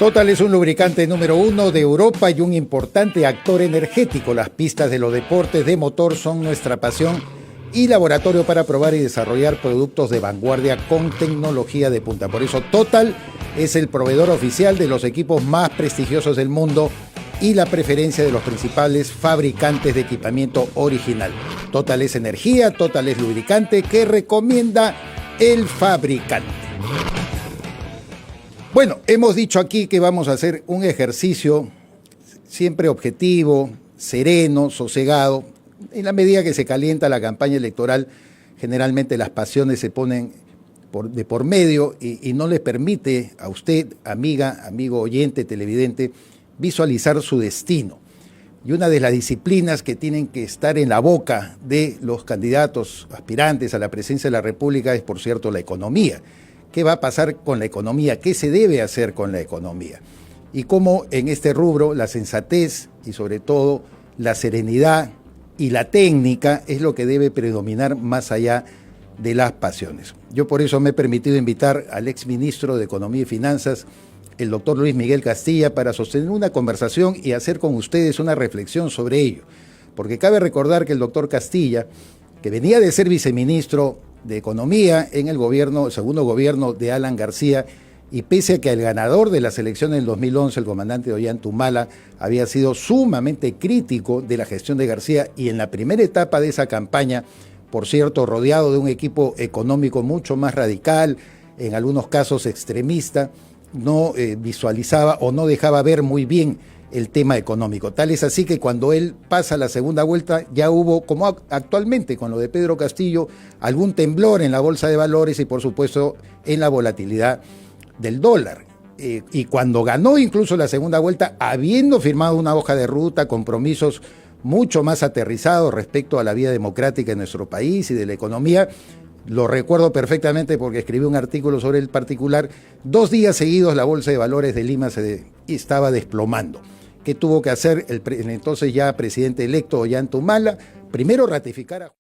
Total es un lubricante número 1 de Europa y un importante actor energético. Las pistas de los deportes de motor son nuestra pasión y laboratorio para probar y desarrollar productos de vanguardia con tecnología de punta. Por eso Total es el proveedor oficial de los equipos más prestigiosos del mundo y la preferencia de los principales fabricantes de equipamiento original. Total es energía, Total es lubricante que recomienda el fabricante. Bueno, hemos dicho aquí que vamos a hacer un ejercicio siempre objetivo, sereno, sosegado. En la medida que se calienta la campaña electoral, generalmente las pasiones se ponen de por medio y no les permite a usted, amiga, amigo oyente, televidente, visualizar su destino. Y una de las disciplinas que tienen que estar en la boca de los candidatos aspirantes a la presidencia de la República es, por cierto, la economía. ¿Qué va a pasar con la economía? ¿Qué se debe hacer con la economía? Y cómo en este rubro la sensatez y sobre todo la serenidad y la técnica es lo que debe predominar más allá de las pasiones. Yo por eso me he permitido invitar al exministro de Economía y Finanzas, el doctor Luis Miguel Castilla, para sostener una conversación y hacer con ustedes una reflexión sobre ello. Porque cabe recordar que el doctor Castilla, que venía de ser viceministro de Economía en el segundo gobierno de Alan García, y pese a que el ganador de las elecciones del 2011, el comandante Ollanta, había sido sumamente crítico de la gestión de García, y en la primera etapa de esa campaña, por cierto, rodeado de un equipo económico mucho más radical, en algunos casos extremista, no visualizaba o no dejaba ver muy bien el tema económico. Tal es así que cuando él pasa la segunda vuelta ya hubo, como actualmente con lo de Pedro Castillo, algún temblor en la bolsa de valores y por supuesto en la volatilidad del dólar. Y cuando ganó incluso la segunda vuelta, habiendo firmado una hoja de ruta, compromisos mucho más aterrizados respecto a la vida democrática en nuestro país y de la economía, lo recuerdo perfectamente porque escribí un artículo sobre el particular, 2 días seguidos la bolsa de valores de Lima estaba desplomando. ¿Qué tuvo que hacer el entonces ya presidente electo Ollanta Humala? Primero hacer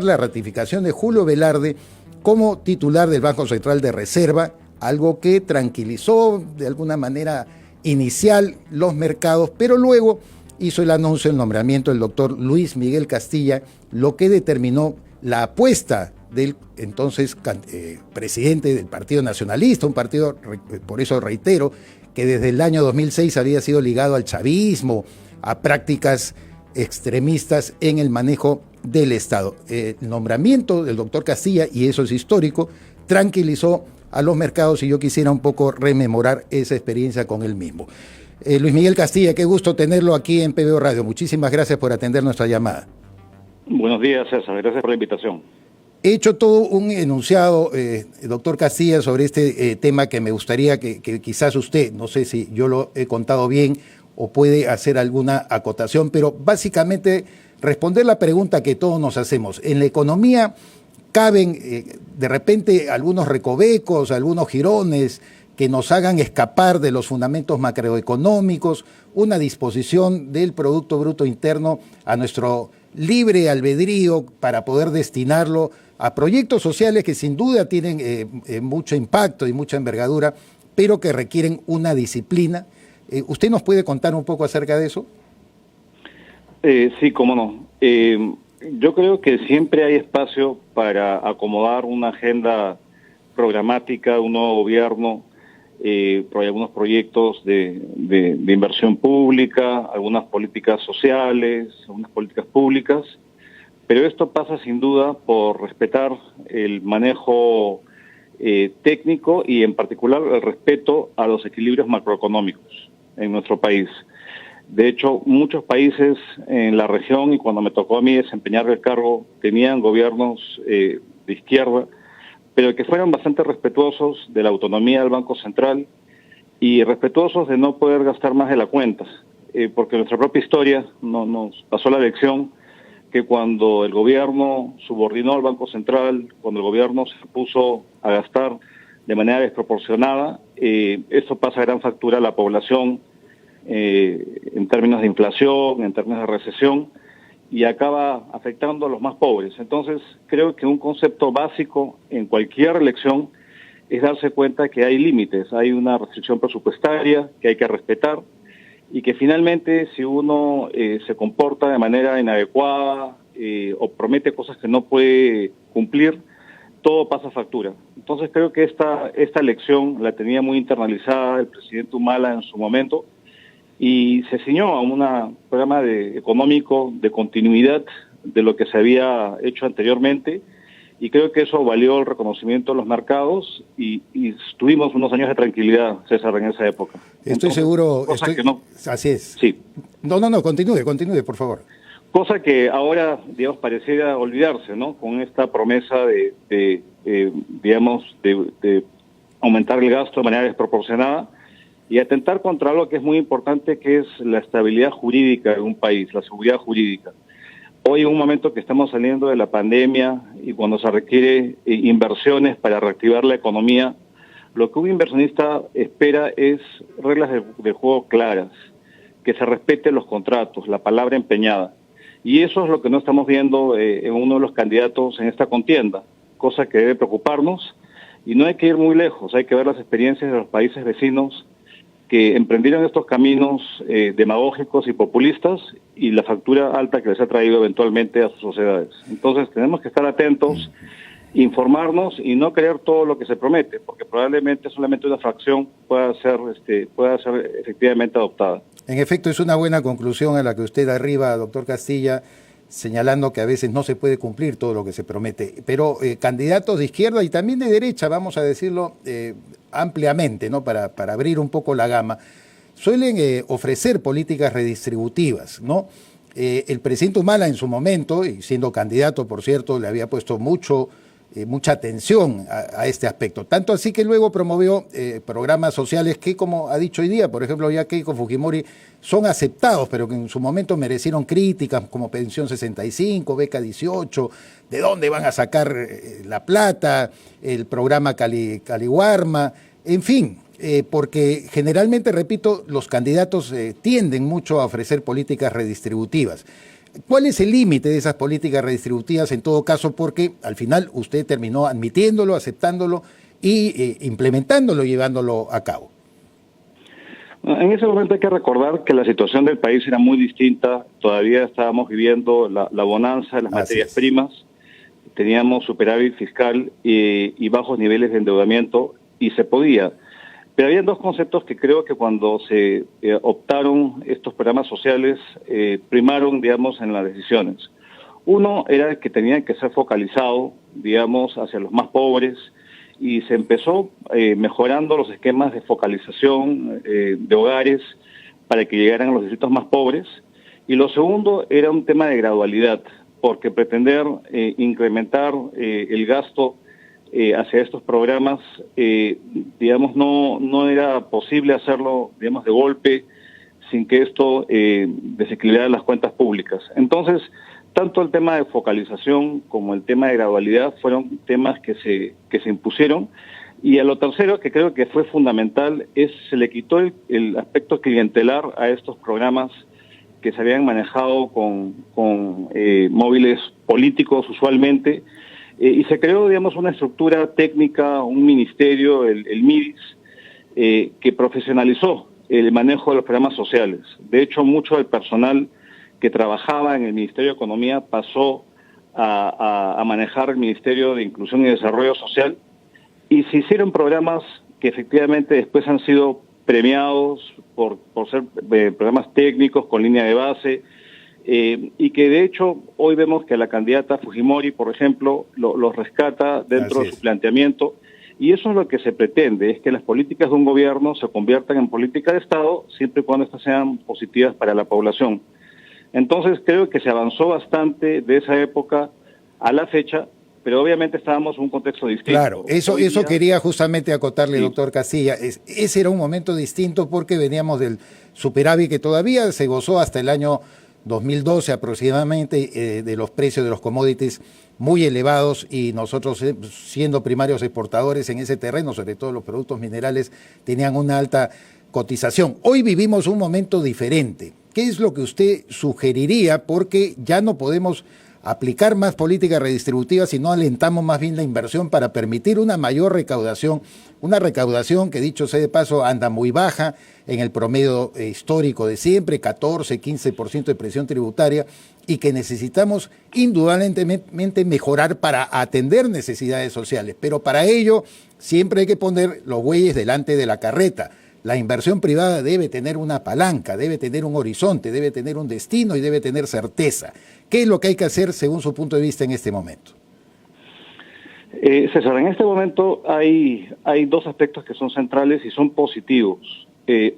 la ratificación de Julio Velarde como titular del Banco Central de Reserva, algo que tranquilizó de alguna manera inicial los mercados, pero luego hizo el anuncio del nombramiento del doctor Luis Miguel Castilla, lo que determinó la apuesta del entonces presidente del Partido Nacionalista, un partido, por eso reitero, que desde el año 2006 había sido ligado al chavismo, a prácticas extremistas en el manejo del Estado. El nombramiento del doctor Castilla, y eso es histórico, tranquilizó a los mercados y yo quisiera un poco rememorar esa experiencia con él mismo. Luis Miguel Castilla, qué gusto tenerlo aquí en PBO Radio. Muchísimas gracias por atender nuestra llamada. Buenos días, César. Gracias por la invitación. He hecho todo un enunciado, doctor Castilla, sobre este tema que me gustaría que quizás usted, no sé si yo lo he contado bien o puede hacer alguna acotación, pero básicamente responder la pregunta que todos nos hacemos. En la economía caben de repente algunos recovecos, algunos jirones que nos hagan escapar de los fundamentos macroeconómicos, una disposición del Producto Bruto Interno a nuestro libre albedrío para poder destinarlo a proyectos sociales que sin duda tienen mucho impacto y mucha envergadura, pero que requieren una disciplina. ¿Usted nos puede contar un poco acerca de eso? Sí, cómo no. Yo creo que siempre hay espacio para acomodar una agenda programática, un nuevo gobierno, algunos proyectos de inversión pública, algunas políticas sociales, algunas políticas públicas, pero esto pasa sin duda por respetar el manejo técnico y en particular el respeto a los equilibrios macroeconómicos en nuestro país. De hecho, muchos países en la región, y cuando me tocó a mí desempeñar el cargo, tenían gobiernos de izquierda, pero que fueran bastante respetuosos de la autonomía del Banco Central y respetuosos de no poder gastar más de la cuenta, porque nuestra propia historia nos pasó la lección que cuando el gobierno subordinó al Banco Central, cuando el gobierno se puso a gastar de manera desproporcionada, esto pasa gran factura a la población en términos de inflación, en términos de recesión, y acaba afectando a los más pobres. Entonces, creo que un concepto básico en cualquier elección es darse cuenta que hay límites, hay una restricción presupuestaria que hay que respetar y que finalmente si uno se comporta de manera inadecuada o promete cosas que no puede cumplir, todo pasa factura. Entonces creo que esta lección la tenía muy internalizada el presidente Humala en su momento y se ciñó a un programa económico de continuidad de lo que se había hecho anteriormente y creo que eso valió el reconocimiento de los mercados y tuvimos unos años de tranquilidad, César, en esa época. Estoy seguro, así es. Sí. No, continúe, por favor. Cosa que ahora, digamos, pareciera olvidarse, ¿no? Con esta promesa de aumentar el gasto de manera desproporcionada y atentar contra algo que es muy importante, que es la estabilidad jurídica de un país, la seguridad jurídica. Hoy, en un momento que estamos saliendo de la pandemia y cuando se requiere inversiones para reactivar la economía, lo que un inversionista espera es reglas de juego claras, que se respeten los contratos, la palabra empeñada. Y eso es lo que no estamos viendo en uno de los candidatos en esta contienda, cosa que debe preocuparnos. Y no hay que ir muy lejos, hay que ver las experiencias de los países vecinos que emprendieron estos caminos demagógicos y populistas y la factura alta que les ha traído eventualmente a sus sociedades. Entonces tenemos que estar atentos, informarnos y no creer todo lo que se promete, porque probablemente solamente una fracción pueda ser efectivamente adoptada. En efecto, es una buena conclusión a la que usted arriba, doctor Castilla, señalando que a veces no se puede cumplir todo lo que se promete. Pero candidatos de izquierda y también de derecha, vamos a decirlo ampliamente, ¿no? Para abrir un poco la gama, suelen ofrecer políticas redistributivas, ¿no? El presidente Humala en su momento, y siendo candidato, por cierto, le había puesto mucha atención a este aspecto. Tanto así que luego promovió programas sociales que, como ha dicho hoy día, por ejemplo, ya Keiko Fujimori, son aceptados, pero que en su momento merecieron críticas, como Pensión 65, Beca 18, de dónde van a sacar la plata, el programa Caliwarma, en fin, porque generalmente, repito, los candidatos tienden mucho a ofrecer políticas redistributivas. ¿Cuál es el límite de esas políticas redistributivas en todo caso? Porque al final usted terminó admitiéndolo, aceptándolo y implementándolo, llevándolo a cabo. En ese momento hay que recordar que la situación del país era muy distinta. Todavía estábamos viviendo la bonanza de las materias primas, teníamos superávit fiscal y bajos niveles de endeudamiento y se podía. Pero había dos conceptos que creo que cuando se optaron estos programas sociales primaron, digamos, en las decisiones. Uno era que tenían que ser focalizados, digamos, hacia los más pobres y se empezó mejorando los esquemas de focalización de hogares para que llegaran a los distritos más pobres. Y lo segundo era un tema de gradualidad, porque pretender incrementar el gasto hacia estos programas, digamos, no era posible hacerlo, digamos, de golpe, sin que esto desequilibrara las cuentas públicas. Entonces, tanto el tema de focalización como el tema de gradualidad fueron temas que se impusieron. Y a lo tercero, que creo que fue fundamental, se le quitó el aspecto clientelar a estos programas que se habían manejado con móviles políticos usualmente, y se creó, digamos, una estructura técnica, un ministerio, el MIDIS, que profesionalizó el manejo de los programas sociales. De hecho, mucho del personal que trabajaba en el Ministerio de Economía pasó a manejar el Ministerio de Inclusión y Desarrollo Social, y se hicieron programas que efectivamente después han sido premiados por ser programas técnicos con línea de base, y que de hecho hoy vemos que la candidata Fujimori, por ejemplo, los rescata dentro de su planteamiento, y eso es lo que se pretende, es que las políticas de un gobierno se conviertan en política de Estado siempre y cuando estas sean positivas para la población. Entonces creo que se avanzó bastante de esa época a la fecha, pero obviamente estábamos en un contexto distinto. Claro, eso quería justamente acotarle, sí, doctor Castilla. Ese era un momento distinto porque veníamos del superávit que todavía se gozó hasta el año 2012 aproximadamente, de los precios de los commodities muy elevados, y nosotros, siendo primarios exportadores en ese terreno, sobre todo los productos minerales, tenían una alta cotización. Hoy vivimos un momento diferente. ¿Qué es lo que usted sugeriría? Porque ya no podemos aplicar más políticas redistributivas si no alentamos más bien la inversión para permitir una mayor recaudación, una recaudación que dicho sea de paso anda muy baja en el promedio histórico de siempre, 14, 15% de presión tributaria, y que necesitamos indudablemente mejorar para atender necesidades sociales, pero para ello siempre hay que poner los bueyes delante de la carreta. La inversión privada debe tener una palanca, debe tener un horizonte, debe tener un destino y debe tener certeza. ¿Qué es lo que hay que hacer según su punto de vista en este momento? César, en este momento hay dos aspectos que son centrales y son positivos.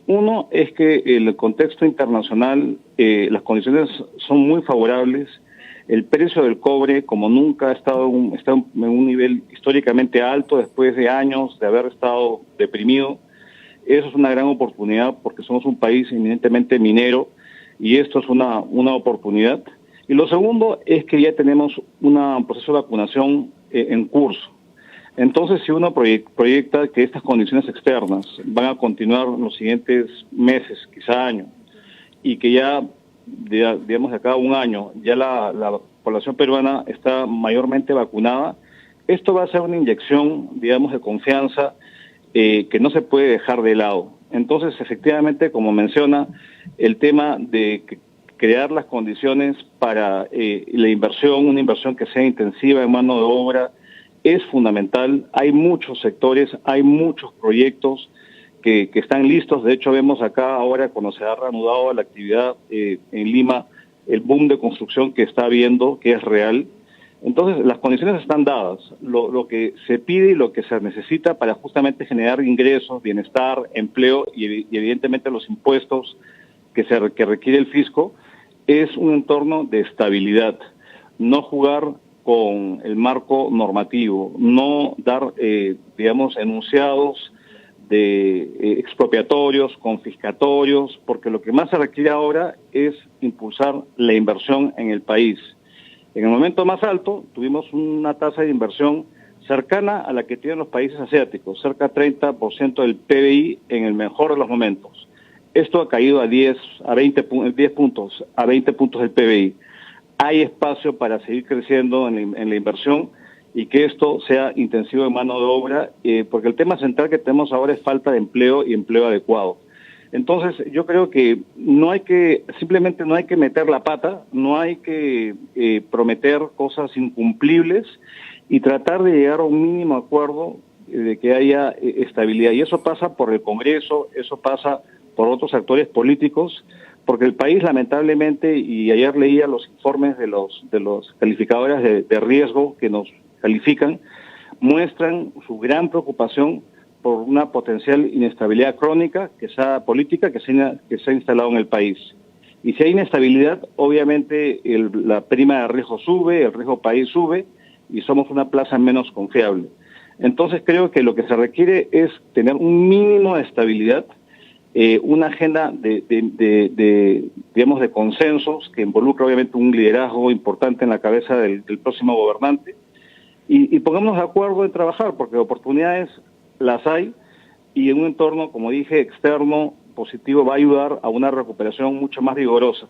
Uno es que en el contexto internacional las condiciones son muy favorables. El precio del cobre, como nunca, está en un nivel históricamente alto después de años de haber estado deprimido. Eso es una gran oportunidad porque somos un país eminentemente minero y esto es una oportunidad. Y lo segundo es que ya tenemos un proceso de vacunación en curso. Entonces, si uno proyecta que estas condiciones externas van a continuar en los siguientes meses, quizá años, y que ya, digamos, de acá a un año, ya la población peruana está mayormente vacunada, esto va a ser una inyección, digamos, de confianza que no se puede dejar de lado. Entonces, efectivamente, como menciona, el tema de crear las condiciones para la inversión, una inversión que sea intensiva en mano de obra, es fundamental. Hay muchos sectores, hay muchos proyectos que están listos. De hecho, vemos acá ahora, cuando se ha reanudado la actividad en Lima, el boom de construcción que está habiendo, que es real. Entonces, las condiciones están dadas. Lo que se pide y lo que se necesita para justamente generar ingresos, bienestar, empleo y evidentemente los impuestos que requiere el fisco, es un entorno de estabilidad. No jugar con el marco normativo, no dar, digamos, enunciados de expropiatorios, confiscatorios, porque lo que más se requiere ahora es impulsar la inversión en el país. En el momento más alto tuvimos una tasa de inversión cercana a la que tienen los países asiáticos, cerca de 30% del PBI en el mejor de los momentos. Esto ha caído a 20 puntos del PBI. Hay espacio para seguir creciendo en la inversión y que esto sea intensivo en mano de obra, porque el tema central que tenemos ahora es falta de empleo y empleo adecuado. Entonces, yo creo que simplemente no hay que meter la pata, no hay que prometer cosas incumplibles y tratar de llegar a un mínimo acuerdo de que haya estabilidad. Y eso pasa por el Congreso, eso pasa por otros actores políticos, porque el país lamentablemente, y ayer leía los informes de los calificadores de riesgo que nos califican, muestran su gran preocupación por una potencial inestabilidad crónica política que se ha instalado en el país. Y si hay inestabilidad, obviamente la prima de riesgo sube, el riesgo país sube y somos una plaza menos confiable. Entonces creo que lo que se requiere es tener un mínimo de estabilidad, una agenda digamos, de consensos que involucra obviamente un liderazgo importante en la cabeza del próximo gobernante y pongámonos de acuerdo en trabajar, porque oportunidades las hay y en un entorno, como dije, externo, positivo, va a ayudar a una recuperación mucho más vigorosa.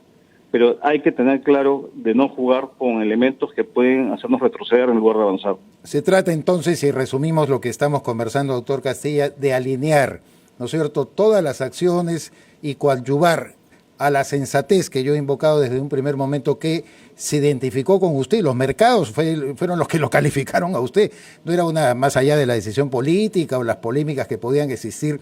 Pero hay que tener claro de no jugar con elementos que pueden hacernos retroceder en lugar de avanzar. Se trata entonces, si resumimos lo que estamos conversando, doctor Castilla, de alinear, ¿no es cierto?, todas las acciones y coadyuvar a la sensatez que yo he invocado desde un primer momento, que se identificó con usted. Los mercados fueron los que lo calificaron a usted. No era una más allá de la decisión política o las polémicas que podían existir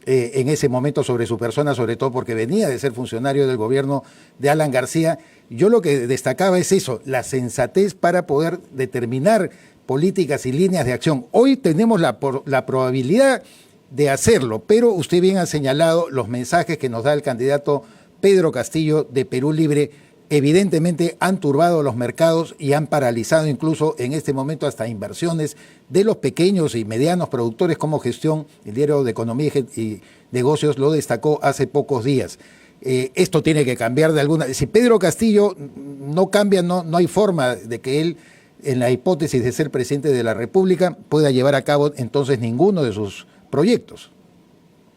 en ese momento sobre su persona, sobre todo porque venía de ser funcionario del gobierno de Alan García. Yo lo que destacaba es eso, la sensatez para poder determinar políticas y líneas de acción. Hoy tenemos la probabilidad de hacerlo, pero usted bien ha señalado los mensajes que nos da el candidato Pedro Castillo de Perú Libre. Evidentemente han turbado los mercados y han paralizado incluso en este momento hasta inversiones de los pequeños y medianos productores como Gestión. El Diario de Economía y Negocios lo destacó hace pocos días. Esto tiene que cambiar de alguna... Si Pedro Castillo no cambia, no hay forma de que él, en la hipótesis de ser presidente de la República, pueda llevar a cabo entonces ninguno de sus proyectos.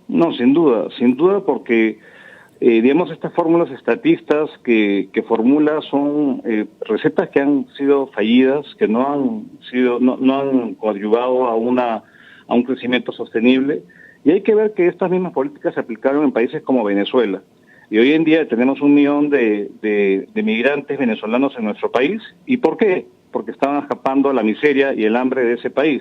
No, sin duda porque Digamos, estas fórmulas estatistas que formula son recetas que han sido fallidas, que no han coadyuvado a un crecimiento sostenible, y hay que ver que estas mismas políticas se aplicaron en países como Venezuela. Y hoy en día tenemos 1 millón de migrantes venezolanos en nuestro país. ¿Y por qué? Porque estaban escapando a la miseria y el hambre de ese país.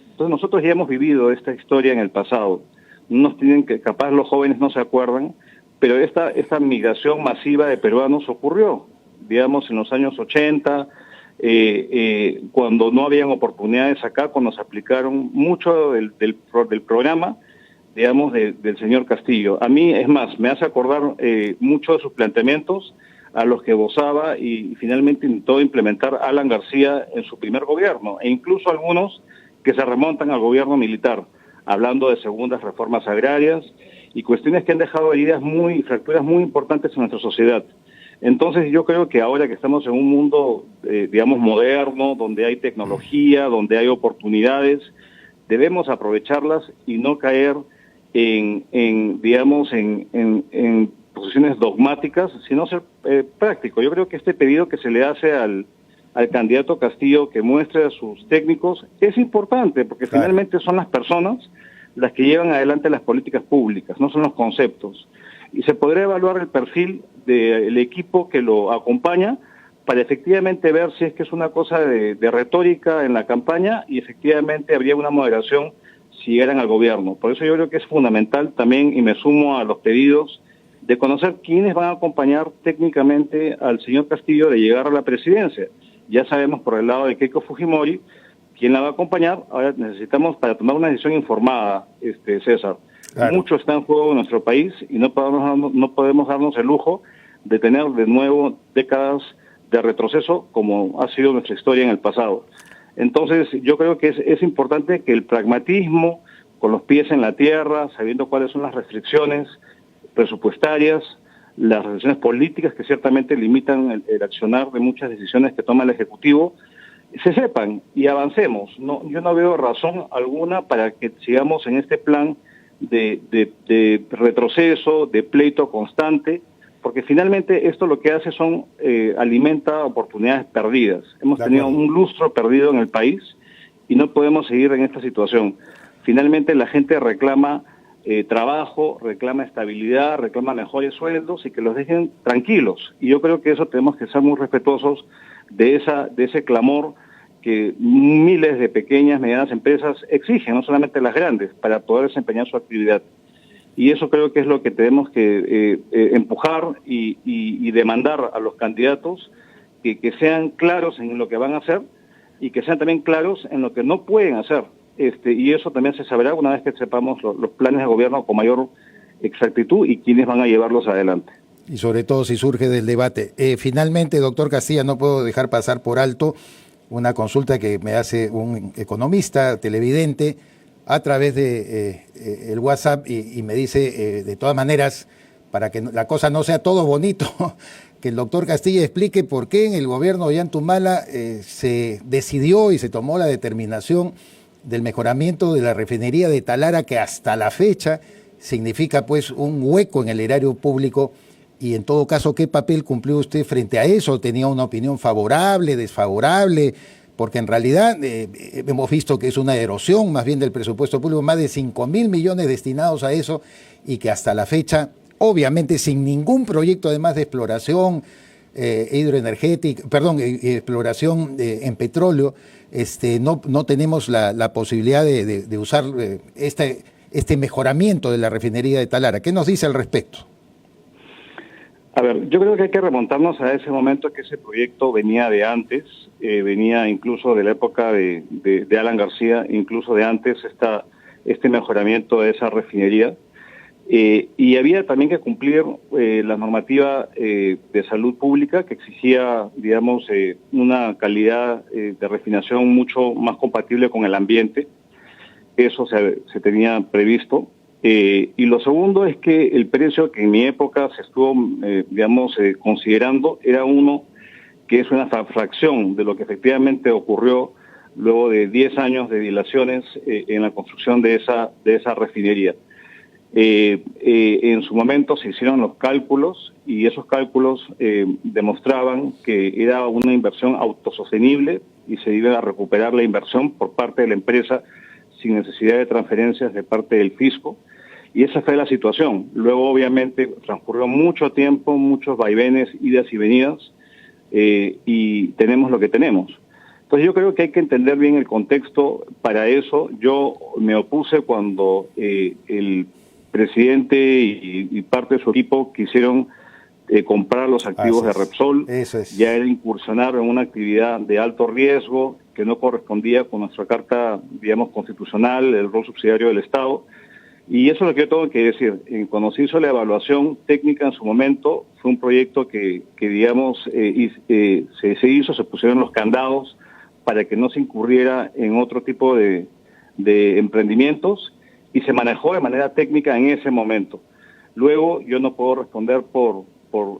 Entonces nosotros ya hemos vivido esta historia en el pasado. Nos tienen que, capaz los jóvenes no se acuerdan, pero esta migración masiva de peruanos ocurrió, digamos, en los años 80, cuando no habían oportunidades acá, cuando se aplicaron mucho del programa, digamos, del señor Castillo. A mí, es más, me hace acordar mucho de sus planteamientos a los que gozaba y finalmente intentó implementar Alan García en su primer gobierno, e incluso algunos que se remontan al gobierno militar, hablando de segundas reformas agrarias y cuestiones que han dejado fracturas muy importantes en nuestra sociedad. Entonces yo creo que ahora que estamos en un mundo, digamos, moderno, donde hay tecnología, donde hay oportunidades, debemos aprovecharlas y no caer en posiciones dogmáticas, sino ser práctico. Yo creo que este pedido que se le hace al candidato Castillo, que muestre a sus técnicos, es importante, porque claro, finalmente son las personas las que llevan adelante las políticas públicas, no son los conceptos. Y se podría evaluar el perfil del equipo que lo acompaña para efectivamente ver si es que es una cosa de retórica en la campaña y efectivamente habría una moderación si llegaran al gobierno. Por eso yo creo que es fundamental también, y me sumo a los pedidos, de conocer quiénes van a acompañar técnicamente al señor Castillo de llegar a la presidencia. Ya sabemos por el lado de Keiko Fujimori quién la va a acompañar. Ahora necesitamos, para tomar una decisión informada, César, claro, mucho está en juego en nuestro país y no podemos darnos el lujo de tener de nuevo décadas de retroceso como ha sido nuestra historia en el pasado. Entonces yo creo que es importante que el pragmatismo, con los pies en la tierra, sabiendo cuáles son las restricciones presupuestarias, las restricciones políticas que ciertamente limitan el accionar de muchas decisiones que toma el Ejecutivo, se sepan y avancemos. Yo no veo razón alguna para que sigamos en este plan de retroceso, de pleito constante, porque finalmente esto lo que hace alimenta oportunidades perdidas. Hemos tenido un lustro perdido en el país y no podemos seguir en esta situación. Finalmente la gente reclama trabajo, reclama estabilidad, reclama mejores sueldos y que los dejen tranquilos. Y yo creo que eso tenemos que ser muy respetuosos de ese clamor que miles de pequeñas, medianas empresas exigen, no solamente las grandes, para poder desempeñar su actividad. Y eso creo que es lo que tenemos que empujar y demandar a los candidatos, que sean claros en lo que van a hacer y que sean también claros en lo que no pueden hacer. Y eso también se sabrá una vez que sepamos los planes de gobierno con mayor exactitud y quiénes van a llevarlos adelante. Y sobre todo si surge del debate. Finalmente, doctor Castilla, no puedo dejar pasar por alto una consulta que me hace un economista televidente a través de el WhatsApp y me dice, de todas maneras, para que la cosa no sea todo bonito, que el doctor Castilla explique por qué en el gobierno de Ollantumala se decidió y se tomó la determinación del mejoramiento de la refinería de Talara, que hasta la fecha significa pues un hueco en el erario público, y en todo caso, ¿qué papel cumplió usted frente a eso? ¿Tenía una opinión favorable, desfavorable? Porque en realidad hemos visto que es una erosión más bien del presupuesto público, más de 5.000 millones destinados a eso, y que hasta la fecha, obviamente sin ningún proyecto además de exploración hidroenergética, exploración en petróleo, no tenemos la posibilidad de usar este mejoramiento de la refinería de Talara. ¿Qué nos dice al respecto? A ver, yo creo que hay que remontarnos a ese momento, que ese proyecto venía de antes, venía incluso de la época de Alan García, incluso de antes este mejoramiento de esa refinería, y había también que cumplir la normativa de salud pública, que exigía, digamos, una calidad de refinación mucho más compatible con el ambiente. Eso se tenía previsto. Y lo segundo es que el precio que en mi época se estuvo, considerando, era uno que es una fracción de lo que efectivamente ocurrió luego de 10 años de dilaciones en la construcción de esa refinería. En su momento se hicieron los cálculos y esos cálculos demostraban que era una inversión autosostenible y se iba a recuperar la inversión por parte de la empresa sin necesidad de transferencias de parte del fisco. Y esa fue la situación. Luego, obviamente, transcurrió mucho tiempo, muchos vaivenes, idas y venidas, y tenemos lo que tenemos. Entonces yo creo que hay que entender bien el contexto. Para eso yo me opuse cuando el presidente y parte de su equipo quisieron comprar los activos de Repsol. Ya era incursionar en una actividad de alto riesgo que no correspondía con nuestra carta, digamos, constitucional, el rol subsidiario del Estado. Y eso es lo que yo tengo que decir. Cuando se hizo la evaluación técnica en su momento, fue un proyecto que digamos, se hizo, se pusieron los candados para que no se incurriera en otro tipo de emprendimientos y se manejó de manera técnica en ese momento. Luego yo no puedo responder por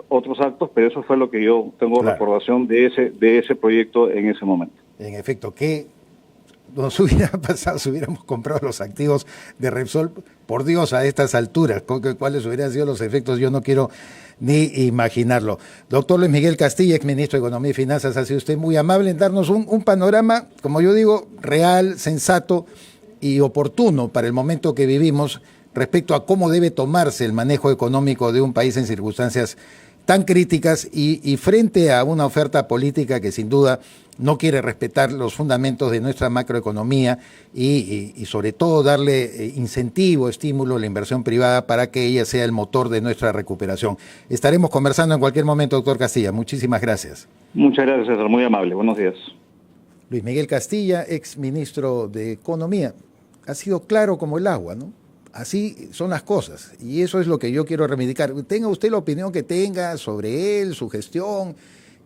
otros actos, pero eso fue lo que yo tengo recordación de ese proyecto en ese momento. En efecto, ¿qué nos hubiera pasado si hubiéramos comprado los activos de Repsol? Por Dios, a estas alturas, ¿cuáles hubieran sido los efectos? Yo no quiero ni imaginarlo. Doctor Luis Miguel Castilla, exministro de Economía y Finanzas, ha sido usted muy amable en darnos un panorama, como yo digo, real, sensato y oportuno para el momento que vivimos respecto a cómo debe tomarse el manejo económico de un país en circunstancias tan críticas y frente a una oferta política que sin duda no quiere respetar los fundamentos de nuestra macroeconomía y sobre todo darle incentivo, estímulo a la inversión privada para que ella sea el motor de nuestra recuperación. Estaremos conversando en cualquier momento, doctor Castilla. Muchísimas gracias. Muchas gracias, César. Muy amable. Buenos días. Luis Miguel Castilla, ex ministro de Economía. Ha sido claro como el agua, ¿no? Así son las cosas y eso es lo que yo quiero reivindicar. Tenga usted la opinión que tenga sobre él, su gestión,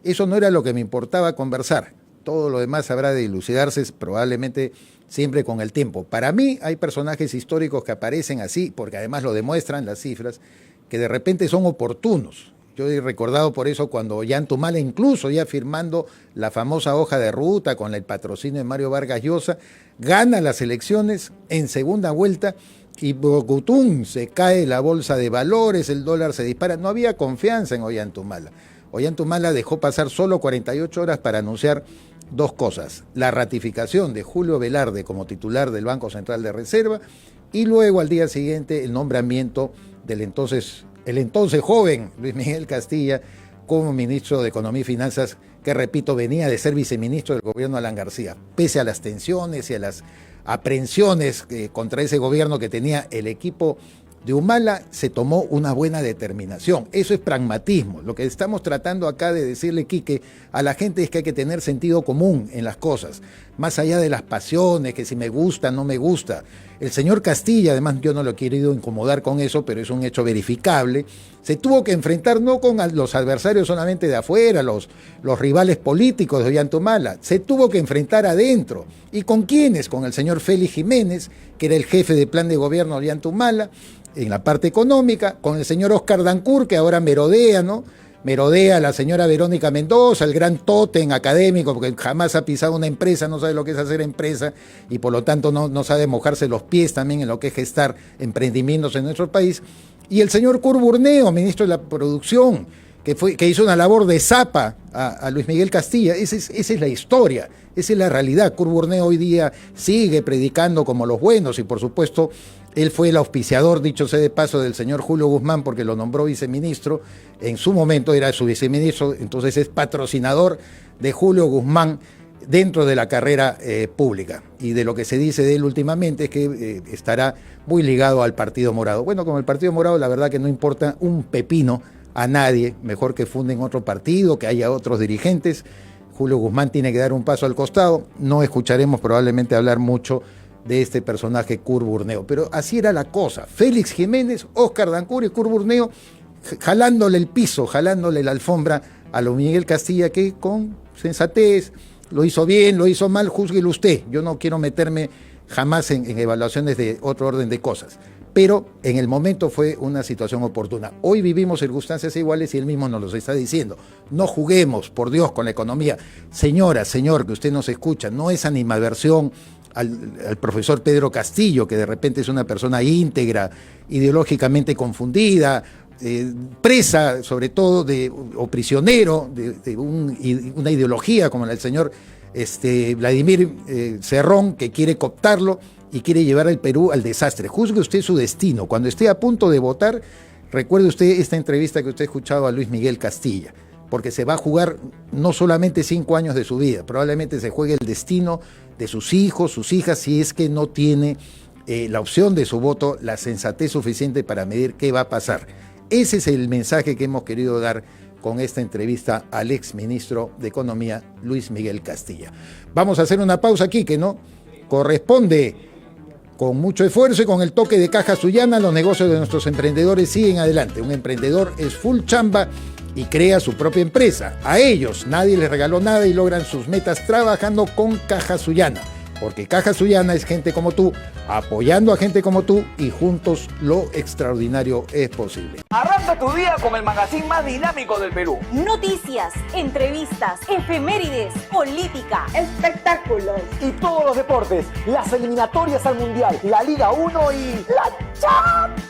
eso no era lo que me importaba conversar. Todo lo demás habrá de dilucidarse probablemente siempre con el tiempo. Para mí hay personajes históricos que aparecen así, porque además lo demuestran las cifras, que de repente son oportunos. Yo he recordado por eso cuando Ollantumala, incluso ya firmando la famosa hoja de ruta con el patrocinio de Mario Vargas Llosa, gana las elecciones en segunda vuelta y ¡bocutum! Se cae la bolsa de valores, el dólar se dispara. No había confianza en Ollantumala. Ollantumala dejó pasar solo 48 horas para anunciar dos cosas: la ratificación de Julio Velarde como titular del Banco Central de Reserva y luego al día siguiente el nombramiento del entonces joven Luis Miguel Castilla como ministro de Economía y Finanzas, que repito, venía de ser viceministro del gobierno de Alan García. Pese a las tensiones y a las aprehensiones contra ese gobierno que tenía el equipo de Humala, se tomó una buena determinación. Eso es pragmatismo. Lo que estamos tratando acá de decirle, Quique, a la gente es que hay que tener sentido común en las cosas, más allá de las pasiones, que si me gusta, no me gusta. El señor Castilla, además yo no lo he querido incomodar con eso, pero es un hecho verificable, se tuvo que enfrentar no con los adversarios solamente de afuera, los rivales políticos de Ollantumala, se tuvo que enfrentar adentro. ¿Y con quiénes? Con el señor Félix Jiménez, que era el jefe de plan de gobierno de Ollantumala, en la parte económica, con el señor Oscar Dancur, que ahora merodea, ¿no? Merodea a la señora Verónica Mendoza, el gran tótem académico, porque jamás ha pisado una empresa, no sabe lo que es hacer empresa y por lo tanto no sabe mojarse los pies también en lo que es gestar emprendimientos en nuestro país. Y el señor Kurt Burneo, ministro de la Producción, que hizo una labor de zapa a Luis Miguel Castilla. Esa es la historia, esa es la realidad. Kurt Burneo hoy día sigue predicando como los buenos y por supuesto él fue el auspiciador, dicho sea de paso, del señor Julio Guzmán porque lo nombró viceministro. En su momento era su viceministro, entonces es patrocinador de Julio Guzmán dentro de la carrera pública. Y de lo que se dice de él últimamente es que estará muy ligado al Partido Morado. Bueno, con el Partido Morado la verdad que no importa un pepino a nadie, mejor que funden otro partido, que haya otros dirigentes. Julio Guzmán tiene que dar un paso al costado. No escucharemos probablemente hablar mucho de este personaje Kurt Burneo, pero así era la cosa. Félix Jiménez, Oscar Dancur y Kurt Burneo jalándole el piso, jalándole la alfombra a Luis Miguel Castilla, que con sensatez lo hizo bien, lo hizo mal, júzguelo usted. Yo no quiero meterme jamás en evaluaciones de otro orden de cosas, pero en el momento fue una situación oportuna. Hoy vivimos circunstancias iguales y él mismo nos los está diciendo. No juguemos, por Dios, con la economía. Señora, señor, que usted nos escucha, no es animadversión al profesor Pedro Castillo, que de repente es una persona íntegra, ideológicamente confundida, presa sobre todo o prisionero de una ideología como la del señor Vladimir Cerrón, que quiere cooptarlo y quiere llevar al Perú al desastre. Juzgue usted su destino. Cuando esté a punto de votar, recuerde usted esta entrevista que usted ha escuchado a Luis Miguel Castilla, porque se va a jugar no solamente 5 años de su vida, probablemente se juegue el destino de sus hijos, sus hijas, si es que no tiene la opción de su voto, la sensatez suficiente para medir qué va a pasar. Ese es el mensaje que hemos querido dar con esta entrevista al exministro de Economía, Luis Miguel Castilla. Vamos a hacer una pausa aquí que no corresponde. Con mucho esfuerzo y con el toque de caja zuliana, los negocios de nuestros emprendedores siguen adelante. Un emprendedor es full chamba y crea su propia empresa. A ellos nadie les regaló nada y logran sus metas trabajando con Caja Zuliana. Porque Caja Zuliana es gente como tú, apoyando a gente como tú, y juntos lo extraordinario es posible. Arranca tu día con el magazine más dinámico del Perú. Noticias, entrevistas, efemérides, política, espectáculos y todos los deportes, las eliminatorias al Mundial, la Liga 1 y la Champions.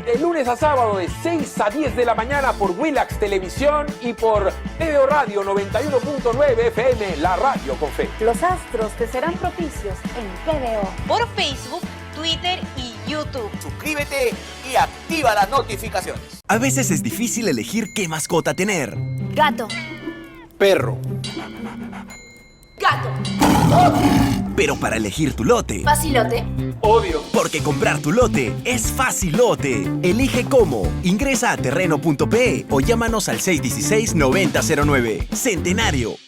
De lunes a sábado de 6 a 10 de la mañana por Willax Televisión y por TVO Radio 91.9 FM, la radio con fe. Los astros te serán propicios en TVO. Por Facebook, Twitter y YouTube. Suscríbete y activa las notificaciones. A veces es difícil elegir qué mascota tener. Gato. Perro. Gato. Pero para elegir tu lote, Facilote. Obvio. porque comprar tu lote es facilote. Elige cómo. Ingresa a terreno.pe o llámanos al 616-9009. Centenario.